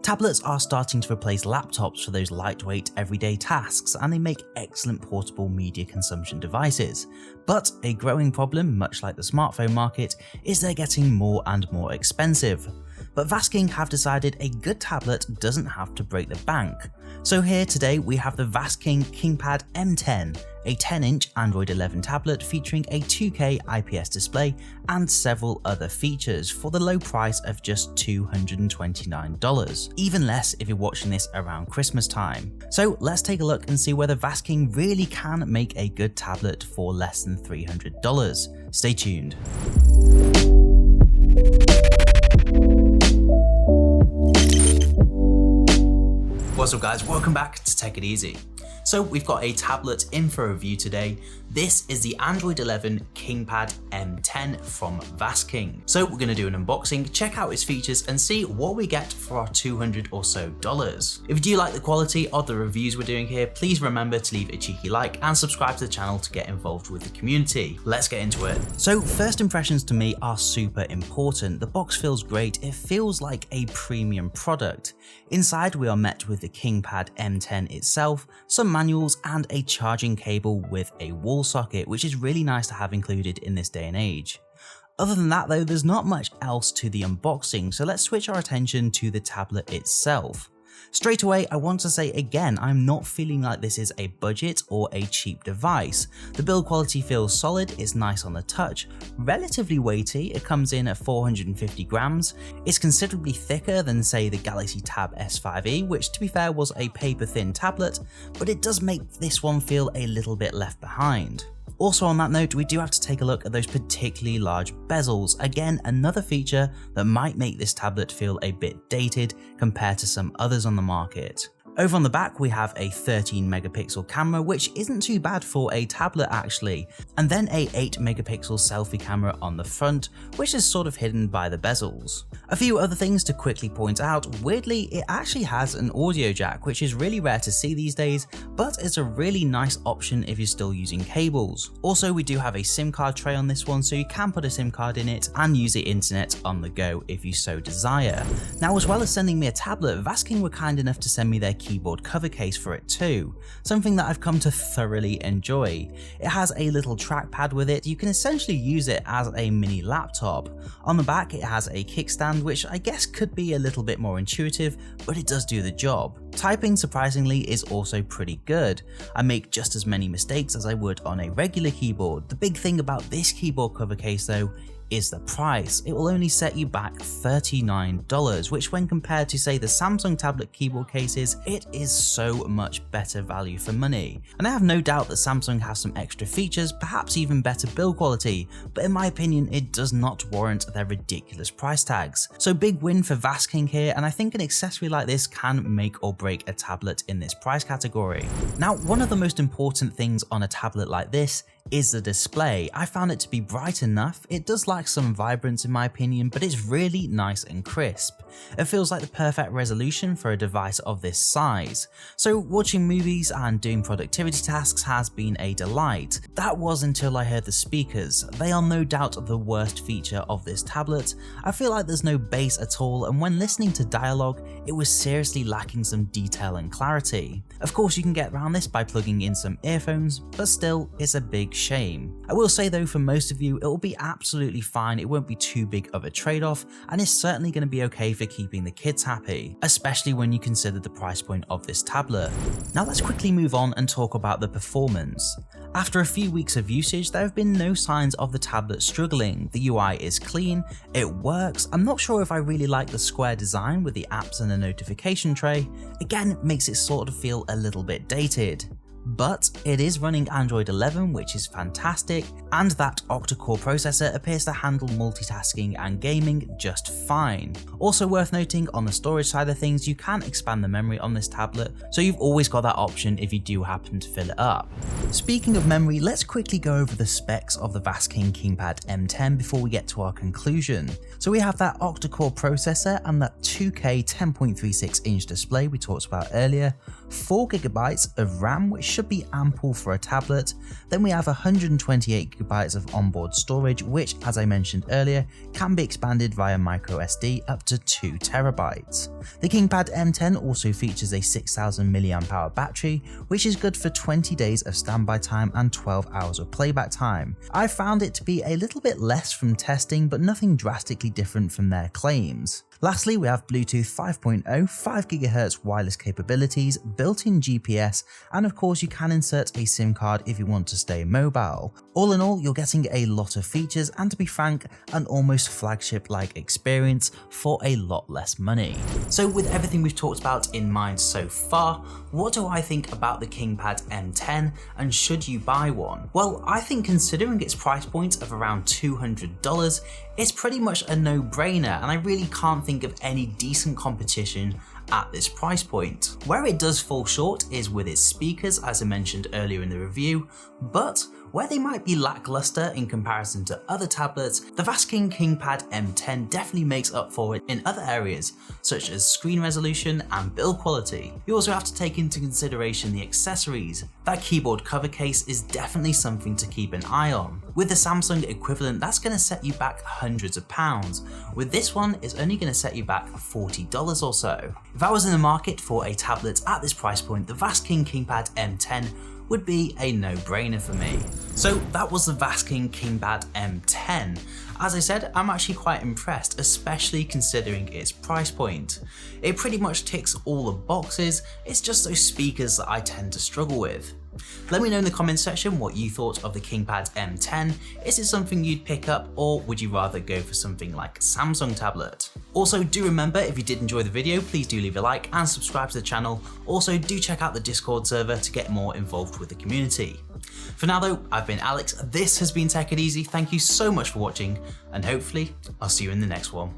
Tablets are starting to replace laptops for those lightweight everyday tasks, and they make excellent portable media consumption devices. But a growing problem, much like the smartphone market, is they're getting more and more expensive. But Vastking have decided a good tablet doesn't have to break the bank. So here today we have the Vastking Kingpad M10, a 10-inch Android 11 tablet featuring a 2K IPS display and several other features for the low price of just $229, even less if you're watching this around Christmas time. So let's take a look and see whether Vastking really can make a good tablet for less than $300. Stay tuned. What's up guys, welcome back to Take It Easy. So we've got a tablet in for review today. This is the Android 11 Kingpad M10 from Vastking. So we're going to do an unboxing, check out its features and see what we get for our $200 or so. If you do like the quality of the reviews we're doing here, please remember to leave a cheeky like and subscribe to the channel to get involved with the community. Let's get into it. So first impressions to me are super important. The box feels great, it feels like a premium product. Inside we are met with the Kingpad M10 itself, some manuals and a charging cable with a wall socket, which is really nice to have included in this day and age. Other than that though, there's not much else to the unboxing, so let's switch our attention to the tablet itself. Straight away, I want to say again, I'm not feeling like this is a budget or a cheap device. The build quality feels solid, it's nice on the touch, relatively weighty, it comes in at 450 grams, it's considerably thicker than say the Galaxy Tab S5e, which to be fair was a paper thin tablet, but it does make this one feel a little bit left behind. Also on that note, we do have to take a look at those particularly large bezels, again another feature that might make this tablet feel a bit dated compared to some others on the market. Over on the back we have a 13 megapixel camera, which isn't too bad for a tablet actually, and then a 8 megapixel selfie camera on the front, which is sort of hidden by the bezels. A few other things to quickly point out, weirdly it actually has an audio jack, which is really rare to see these days, but it's a really nice option if you're still using cables. Also we do have a SIM card tray on this one, so you can put a SIM card in it and use the internet on the go if you so desire. Now as well as sending me a tablet, Vastking were kind enough to send me their keyboard cover case for it too, something that I've come to thoroughly enjoy. It has a little trackpad with it, you can essentially use it as a mini laptop. On the back it has a kickstand, which I guess could be a little bit more intuitive, but it does do the job. Typing surprisingly is also pretty good. I make just as many mistakes as I would on a regular keyboard. The big thing about this keyboard cover case though is the price. It will only set you back $39, which when compared to say the Samsung tablet keyboard cases, it is so much better value for money. And I have no doubt that Samsung has some extra features, perhaps even better build quality, but in my opinion it does not warrant their ridiculous price tags. So big win for Vastking here, and I think an accessory like this can make or break a tablet in this price category. Now one of the most important things on a tablet like this is the display. I found it to be bright enough, it does lack some vibrance in my opinion, but it's really nice and crisp. It feels like the perfect resolution for a device of this size. So watching movies and doing productivity tasks has been a delight. That was until I heard the speakers. They are no doubt the worst feature of this tablet. I feel like there's no bass at all, and when listening to dialogue, it was seriously lacking some detail and clarity. Of course you can get around this by plugging in some earphones, but still it's a big shame. I will say though, for most of you it will be absolutely fine, it won't be too big of a trade-off, and it's certainly going to be okay for keeping the kids happy, especially when you consider the price point of this tablet. Now let's quickly move on and talk about the performance. After a few weeks of usage, there have been no signs of the tablet struggling. The UI is clean, it works. I'm not sure if I really like the square design with the apps and the notification tray. Again, it makes it sort of feel a little bit dated. But it is running Android 11, which is fantastic, and that octa-core processor appears to handle multitasking and gaming just fine. Also worth noting, on the storage side of things, you can expand the memory on this tablet, so you've always got that option if you do happen to fill it up. Speaking of memory, let's quickly go over the specs of the Vastking Kingpad M10 before we get to our conclusion. So we have that octa-core processor and that 2K 10.36 inch display we talked about earlier, 4GB of RAM, which should be ample for a tablet. Then we have 128GB of onboard storage, which, as I mentioned earlier, can be expanded via microSD up to 2TB. The Kingpad M10 also features a 6000 mAh battery, which is good for 20 days of standby time and 12 hours of playback time. I found it to be a little bit less from testing, but nothing drastically different from their claims. Lastly, we have Bluetooth 5.0, 5GHz wireless capabilities, built-in GPS, and of course you can insert a SIM card if you want to stay mobile. All in all, you're getting a lot of features and, to be frank, an almost flagship-like experience for a lot less money. So with everything we've talked about in mind so far, what do I think about the Kingpad M10 and should you buy one? Well, I think considering its price point of around $200, it's pretty much a no-brainer, and I really can't think of any decent competition at this price point. Where it does fall short is with its speakers, as I mentioned earlier in the review, but where they might be lackluster in comparison to other tablets, the Vastking Kingpad M10 definitely makes up for it in other areas, such as screen resolution and build quality. You also have to take into consideration the accessories. That keyboard cover case is definitely something to keep an eye on. With the Samsung equivalent, that's going to set you back hundreds of pounds. With this one, it's only going to set you back $40 or so. If I was in the market for a tablet at this price point, the Vastking Kingpad M10 would be a no-brainer for me. So that was the Vastking Kingpad M10. As I said, I'm actually quite impressed, especially considering its price point. It pretty much ticks all the boxes, it's just those speakers that I tend to struggle with. Let me know in the comments section what you thought of the Kingpad M10. Is it something you'd pick up, or would you rather go for something like a Samsung tablet? Also, do remember, if you did enjoy the video, please do leave a like and subscribe to the channel. Also, do check out the Discord server to get more involved with the community. For now though, I've been Alex, this has been Take It Easy, thank you so much for watching, and hopefully I'll see you in the next one.